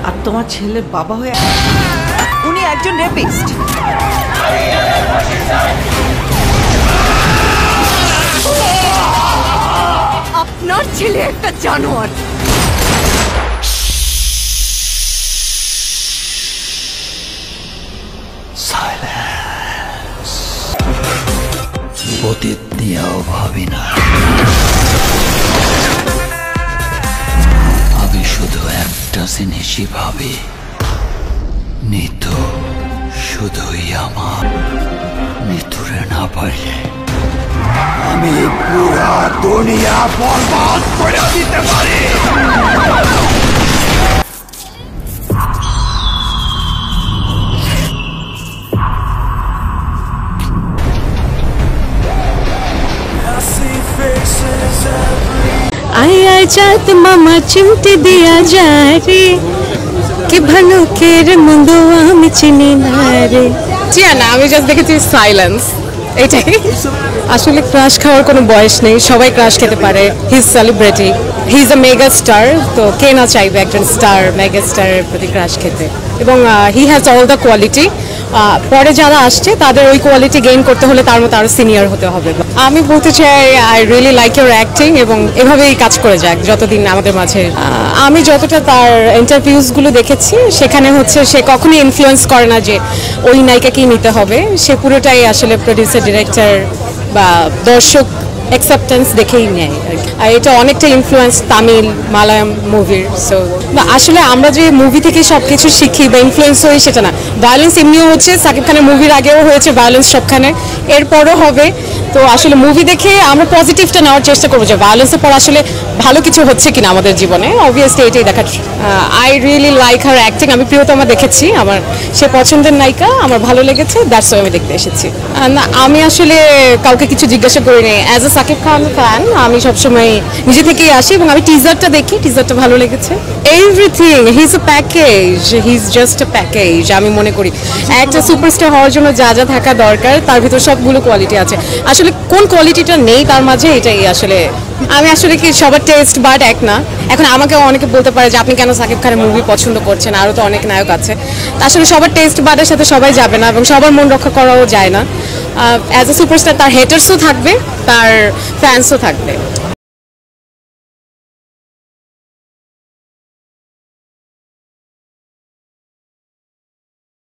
আর তোমার ছেলের বাবা হয়ে উনি একজন রেপিস্ট। আপনার ছেলে একটা জানোয়ার। অতীত নিয়েও ভাবি না, আমি শুধু একটা জিনিসই ভাবি, নিতু শুধুই আমার। নিতুরে না পারলে আমি পুরা দুনিয়া বরবাদ করে দিতে পারি। आया जात मामा चिमटी दिया जा रे कि भानुकेर मुंदुआ में चिनी ना रे। না আমি জাস্ট দেখেছি সাইলেন্স, এটাই। আসলে ক্রাশ খাওয়ার কোনো বয়স নেই, সবাই ক্রাশ খেতে পারে। He is celebrity, he is a mega star, তো কে না চাইবে একজন স্টার মেগা স্টারের প্রতি ক্রাশ খেতে। এবং he has all the quality. পরে যারা আসছে তাদের ওই কোয়ালিটি গেইন করতে হলে তার মতো আরও সিনিয়র হতে হবে। আমি বলতে চাই I really like your acting, এবং এভাবেই কাজ করে যাক যতদিন আমাদের মাঝে। আমি যতটা তার ইন্টারভিউসগুলো দেখেছি সেখানে হচ্ছে সে কখনোই ইনফ্লুয়েন্স করে না যে ওই নায়িকাকেই নিতে হবে। সে পুরোটাই আসলে প্রডিউসার, ডিরেক্টর বা দর্শক অ্যাকসেপ্টেন্স দেখেই নেয় আর এটা অনেকটা ইনফ্লুয়েন্স তামিল মালায়াম মুভির। সো আসলে আমরা যে মুভি থেকে সব কিছু শিখি বা ইনফ্লুয়েন্স হই সেটা না। ভায়োলেন্স এমনিও হচ্ছে, সাকিব খানের মুভির আগেও হয়েছে ভায়োলেন্স সবখানে, এরপরও হবে। তো আসলে মুভি দেখে আমরা পজিটিভটা নেওয়ার চেষ্টা করবো যে ভায়োলেন্সের পর আসলে ভালো কিছু হচ্ছে কিনা আমাদের জীবনে। অবভিয়াসলি এটাই দেখার। I really like her acting. আমি প্রিয়তমা দেখেছি, আমার সে পছন্দের নায়িকা, আমার ভালো লেগেছে, দ্যাটস ওয়াই আমি দেখতে এসেছি। না আমি আসলে কাউকে কিছু জিজ্ঞাসা করিনি। As a Sakib Khan fan আমি সবসময় নিজে থেকেই আসি এবং আমি টিজারটা দেখি, টিজারটা ভালো লেগেছে। Everything, he is a package, he is just a package. আমি মনে করি একটা সুপারস্টার হওয়ার জন্য যা যা থাকা দরকার তার ভিতর সবগুলো কোয়ালিটি আছে। আসলে কোন কোয়ালিটিটা নেই তার মাঝে, এটাই আসলে। আমি আসলে কি সবার টেস্ট বাট এক না। এখন আমাকে অনেকে বলতে পারে যে আপনি কেন সাকিব খানের মুভি পছন্দ করছেন, আরও তো অনেক নায়ক আছে। আসলে সবার টেস্ট বাটের সাথে সবাই যাবে না এবং সবার মন রক্ষা করাও যায় না। অ্যাজ এ সুপারস্টার তার হেটার্সও থাকবে, তার ফ্যান্সও থাকবে।